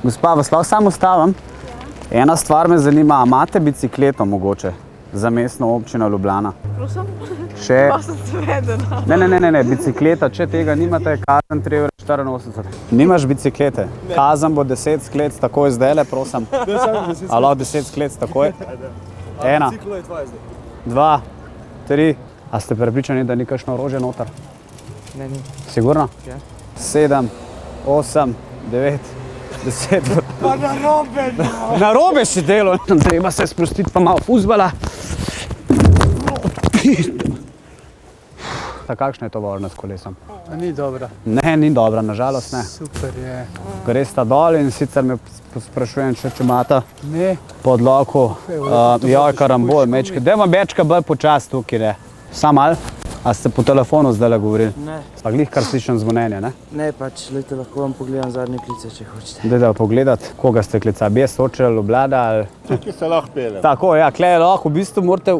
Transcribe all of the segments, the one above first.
Gospa, vas lahko samo ustavim? Ena stvar me zanima, a imate bicikleto mogoče za mestno občino Ljubljana? Prosim? Še... Pa sem svedena. Ne, bicikleta, če tega nimate, kazen 3,84 €. Nimaš biciklete? Kazen bo 10 sklec takoj zdajle, prosim. A lahko 10 sklec takoj? Ena, dva, tri. A ste prepričani, da ni kakšno orožje noter? Ne, ni. Sigurno? Ja. 7, 8, 9, 10. Pa narobe! Narobe si delo, treba se sprostiti pa malo fuzbala. Kakšna je to vožnja s kolesom? Ni dobra. Ne, ni dobra, nažalost ne. Super je. Gresta dol in sicer me sprašujem, če imata Ne. podloko. Joj, karambol, mečke. Dajmo mečka bolj počas tukaj, ne. Sam malo? A ste po telefonu zdajle govorili? Ne. Pa glih kar slišim zvonjenje, ne? Ne, pač, lejte, lahko vam pogledam zadnje klice, če hočete. Dajte pogledati, koga ste klicali, Bijes, Sočel, Ljubljana ali... Tukaj se lahko peljem. Tako, ja, klej lahko, v bistvu morate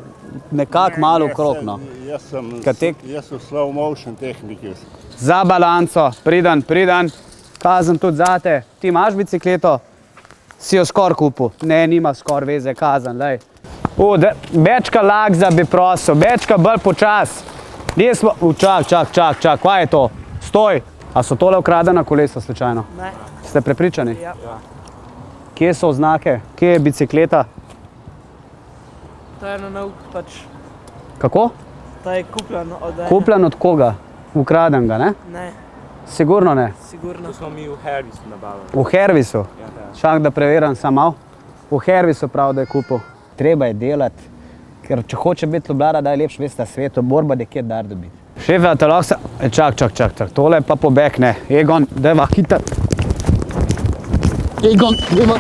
nekako malo okrog, no. Jaz sem v slow motion tehniki. Za balanco, pridan. Kazen tudi zate. Ti imaš bicikleto? Si jo skor kupil? Ne, nima skor veze, kazen, lej. Bečka lagza bi prosil, bečka bolj počas. Čak, kaj je to? Stoj! A so tole ukradena kolesa slučajno? Ne. Ste prepričani? Ja. Kje so oznake? Kje je bicikleta? To je na nov, pač, Kako? to je kupljen od ene. Kupljen od koga? Ukraden ga, ne? Ne, Sigurno ne. sigurno. Smo mi v Hervisu nabavili. V Hervisu? Čak, da preverim sam malo. V Hervisu prav, da je kupil. Treba je delati, ker če hoče biti Ljubljana, da je lepše veste na svetu, borba nekje dar dobiti. Šefe, te lahko se... Čak, tole pa pobeg, ne. Egon, dajva hitro. Egon, dajva.